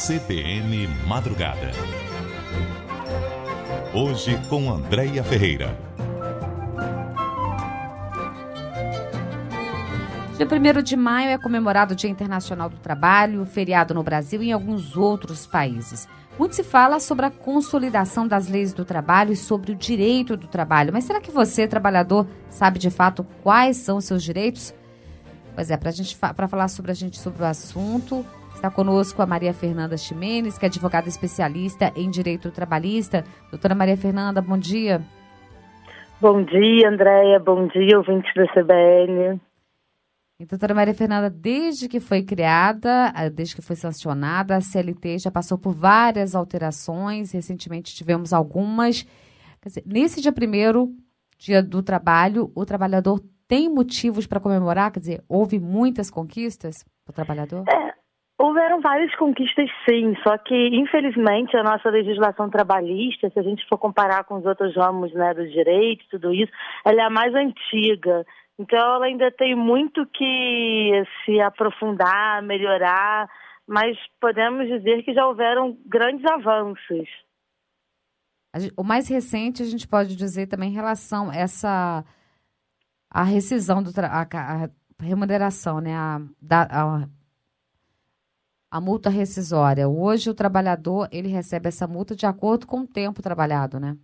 CBN Madrugada. Hoje com Andréia Ferreira. Dia 1º de maio é comemorado o Dia Internacional do Trabalho, feriado no Brasil e em alguns outros países. Muito se fala sobre a consolidação das leis do trabalho e sobre o direito do trabalho. Mas será que você, trabalhador, sabe de fato quais são os seus direitos? Pois é, para falar sobre o assunto, está conosco a Maria Fernanda Ximenes, que é advogada especialista em direito trabalhista. Doutora Maria Fernanda, bom dia. Bom dia, Andréia. Bom dia, ouvintes da CBN. E, doutora Maria Fernanda, desde que foi criada, desde que foi sancionada, a CLT já passou por várias alterações, recentemente tivemos algumas. Quer dizer, nesse dia 1º, dia do trabalho, o trabalhador tem motivos para comemorar? Quer dizer, houve muitas conquistas para o trabalhador? Houveram várias conquistas, sim, só que, infelizmente, a nossa legislação trabalhista, se a gente for comparar com os outros ramos, né, do direito, tudo isso, ela é a mais antiga. Então, ela ainda tem muito que se aprofundar, melhorar, mas podemos dizer que já houveram grandes avanços. O mais recente, a gente pode dizer também em relação a a rescisão, a remuneração, né, a multa rescisória. Hoje, o trabalhador, ele recebe essa multa de acordo com o tempo trabalhado, né?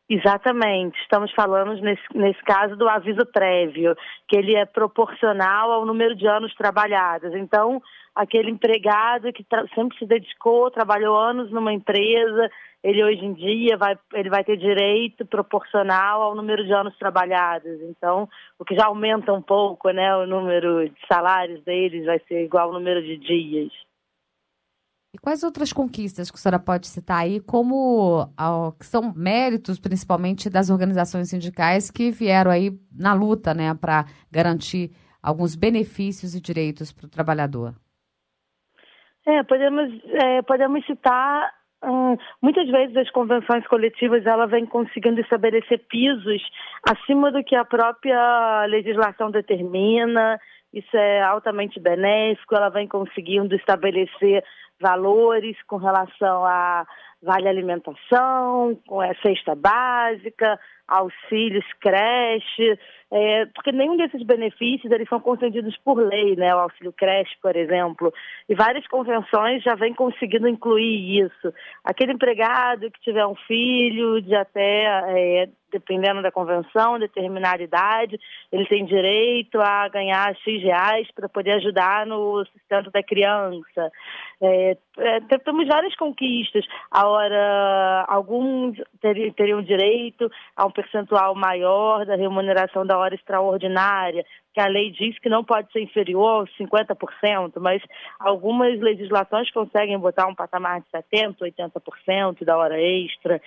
Exatamente. Estamos falando, nesse caso, do aviso prévio, que ele é proporcional ao número de anos trabalhados. Então, aquele empregado que sempre se dedicou, trabalhou anos numa empresa, ele hoje em dia ele vai ter direito proporcional ao número de anos trabalhados. Então, o que já aumenta um pouco, né, o número de salários deles vai ser igual ao número de dias. E quais outras conquistas que a senhora pode citar aí, que são méritos, principalmente, das organizações sindicais que vieram aí na luta, né, para garantir alguns benefícios e direitos para o trabalhador? Podemos citar, muitas vezes as convenções coletivas ela vem conseguindo estabelecer pisos acima do que a própria legislação determina. Isso é altamente benéfico, ela vem conseguindo estabelecer valores com relação a vale alimentação, com a cesta básica, auxílios, creche, porque nenhum desses benefícios eles são concedidos por lei, né? O auxílio creche, por exemplo, e várias convenções já vêm conseguindo incluir isso. Aquele empregado que tiver um filho de até, dependendo da convenção, determinada idade, ele tem direito a ganhar X reais para poder ajudar no sustento da criança. Temos várias conquistas. Agora, alguns teriam direito a um percentual maior da remuneração da hora extraordinária, que a lei diz que não pode ser inferior aos 50%, mas algumas legislações conseguem botar um patamar de 70%, 80% da hora extra.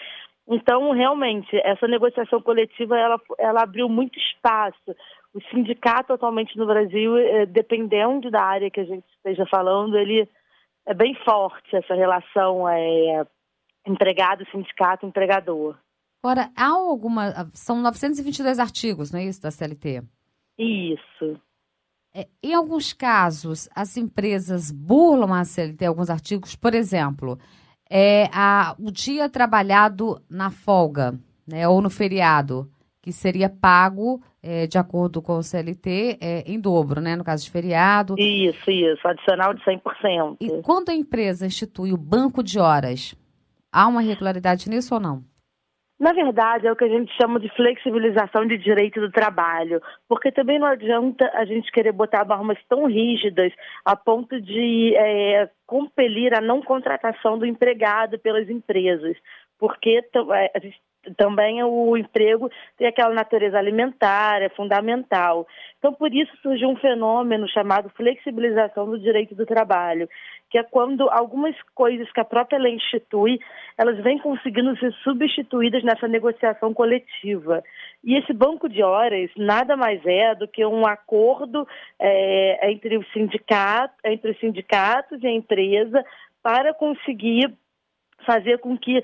Então, realmente, essa negociação coletiva, ela abriu muito espaço. O sindicato atualmente no Brasil, dependendo da área que a gente esteja falando, ele é bem forte, essa relação empregado, sindicato, empregador. Agora, são 922 artigos, não é isso, da CLT? Isso. Em alguns casos, as empresas burlam a CLT, alguns artigos, por exemplo, o dia trabalhado na folga, né, ou no feriado, que seria pago, de acordo com o CLT, em dobro, né, no caso de feriado. Isso, adicional de 100%. E quando a empresa institui o banco de horas, há uma irregularidade nisso ou não? Na verdade, é o que a gente chama de flexibilização de direito do trabalho, porque também não adianta a gente querer botar normas tão rígidas a ponto de compelir a não contratação do empregado pelas empresas, porque também o emprego tem aquela natureza alimentar, é fundamental. Então, por isso surgiu um fenômeno chamado flexibilização do direito do trabalho, que é quando algumas coisas que a própria lei institui, elas vêm conseguindo ser substituídas nessa negociação coletiva. E esse banco de horas nada mais é do que um acordo entre os sindicatos e a empresa para conseguir fazer com que,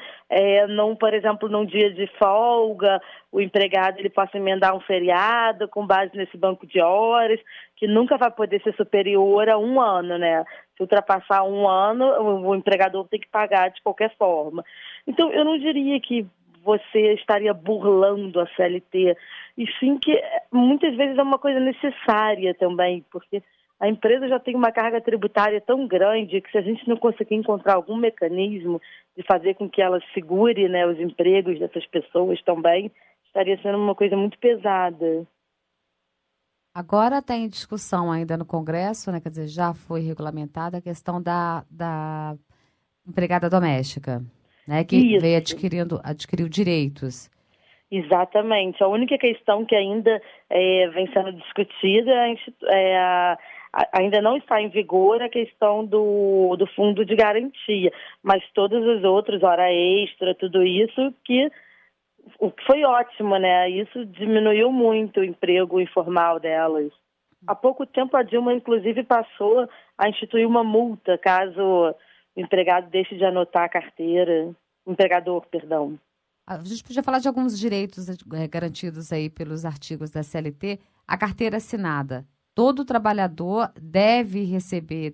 por exemplo, num dia de folga, o empregado ele possa emendar um feriado com base nesse banco de horas, que nunca vai poder ser superior a um ano, né? Se ultrapassar um ano, o empregador tem que pagar de qualquer forma. Então, eu não diria que você estaria burlando a CLT, e sim que muitas vezes é uma coisa necessária também, porque a empresa já tem uma carga tributária tão grande que se a gente não conseguir encontrar algum mecanismo de fazer com que ela segure, né, os empregos dessas pessoas também, estaria sendo uma coisa muito pesada. Agora está em discussão ainda no Congresso, né? Quer dizer, já foi regulamentada a questão da empregada doméstica, né? Que Isso. veio adquiriu direitos. Exatamente. A única questão que ainda vem sendo discutida ainda não está em vigor a questão do fundo de garantia, mas todas as outras, hora extra, tudo isso, o que foi ótimo, né? Isso diminuiu muito o emprego informal delas. Há pouco tempo a Dilma, inclusive, passou a instituir uma multa caso o empregado deixe de anotar a carteira. Empregador, perdão. A gente podia falar de alguns direitos garantidos aí pelos artigos da CLT. A carteira assinada. Todo trabalhador deve receber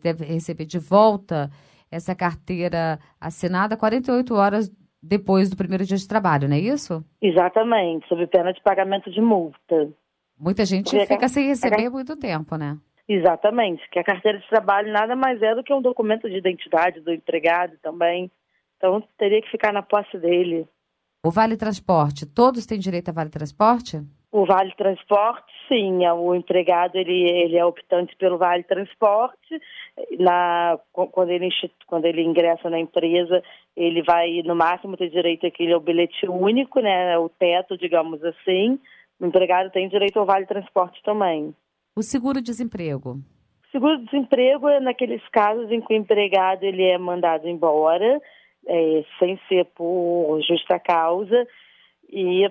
de volta essa carteira assinada 48 horas depois do primeiro dia de trabalho, não é isso? Exatamente, sob pena de pagamento de multa. Muita gente fica sem receber muito tempo, né? Exatamente, que a carteira de trabalho nada mais é do que um documento de identidade do empregado também. Então, teria que ficar na posse dele. O Vale Transporte, todos têm direito a Vale Transporte? O Vale Transporte, sim. O empregado ele é optante pelo Vale Transporte. Quando ele ingressa na empresa, ele vai, no máximo, ter direito àquele ao bilhete único, né? O teto, digamos assim. O empregado tem direito ao Vale Transporte também. O seguro-desemprego? O seguro-desemprego é naqueles casos em que o empregado ele é mandado embora, sem ser por justa causa, e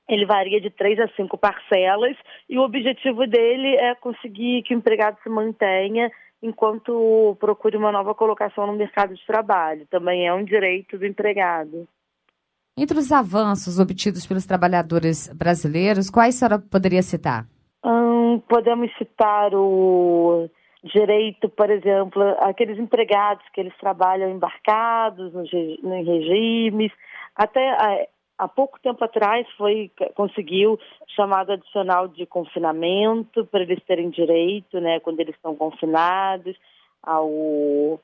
ele varia de 3 a 5 parcelas, e o objetivo dele é conseguir que o empregado se mantenha enquanto procure uma nova colocação no mercado de trabalho. Também é um direito do empregado. Entre os avanços obtidos pelos trabalhadores brasileiros, quais a senhora poderia citar? Podemos citar o direito, por exemplo, aqueles empregados que eles trabalham embarcados em regimes. Até há pouco tempo atrás conseguiu chamado adicional de confinamento para eles terem direito, né, quando eles estão confinados, ao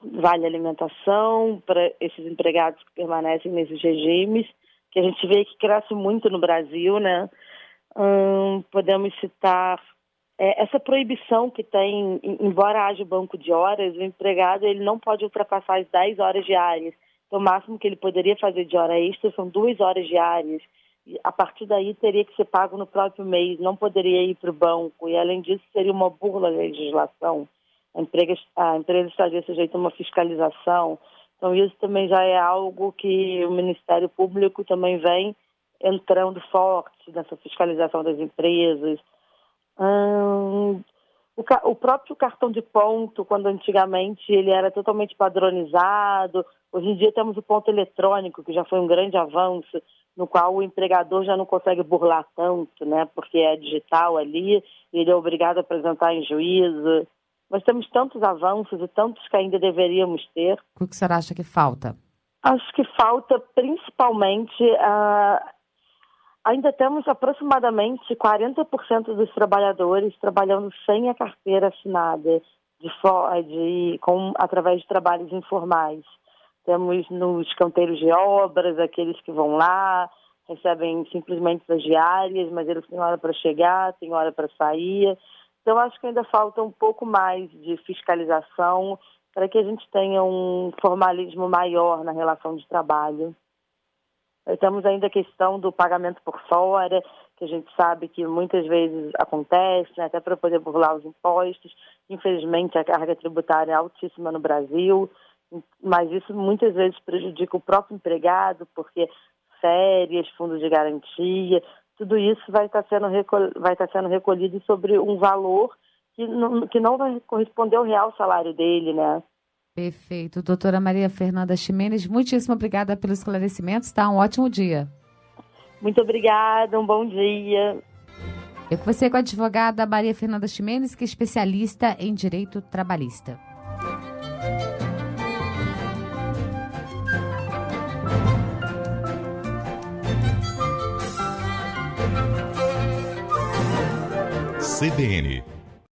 vale alimentação para esses empregados que permanecem nesses regimes, que a gente vê que cresce muito no Brasil, né? Podemos citar essa proibição que tem, embora haja o banco de horas, o empregado ele não pode ultrapassar as 10 horas diárias. Então, o máximo que ele poderia fazer de hora extra são 2 horas diárias. E, a partir daí, teria que ser pago no próprio mês, não poderia ir para o banco. E, além disso, seria uma burla à legislação. A empresa estaria sujeita a uma fiscalização. Então, isso também já é algo que o Ministério Público também vem entrando forte nessa fiscalização das empresas. O próprio cartão de ponto, quando antigamente ele era totalmente padronizado, hoje em dia temos o ponto eletrônico, que já foi um grande avanço, no qual o empregador já não consegue burlar tanto, né, porque é digital ali, e ele é obrigado a apresentar em juízo. Nós temos tantos avanços e tantos que ainda deveríamos ter. O que a senhora acha que falta? Acho que falta principalmente ainda temos aproximadamente 40% dos trabalhadores trabalhando sem a carteira assinada, através de trabalhos informais. Temos nos canteiros de obras, aqueles que vão lá, recebem simplesmente as diárias, mas eles têm hora para chegar, têm hora para sair. Então, acho que ainda falta um pouco mais de fiscalização para que a gente tenha um formalismo maior na relação de trabalho. Temos ainda a questão do pagamento por fora, que a gente sabe que muitas vezes acontece, né, até para poder burlar os impostos. Infelizmente, a carga tributária é altíssima no Brasil, mas isso muitas vezes prejudica o próprio empregado, porque férias, fundos de garantia, tudo isso vai estar sendo recolhido sobre um valor que não vai corresponder ao real salário dele, né? Perfeito. Doutora Maria Fernanda Ximenes, muitíssimo obrigada pelos esclarecimentos, tá? Um ótimo dia. Muito obrigada, um bom dia. Eu conversei com a advogada Maria Fernanda Ximenes, que é especialista em direito trabalhista. CBN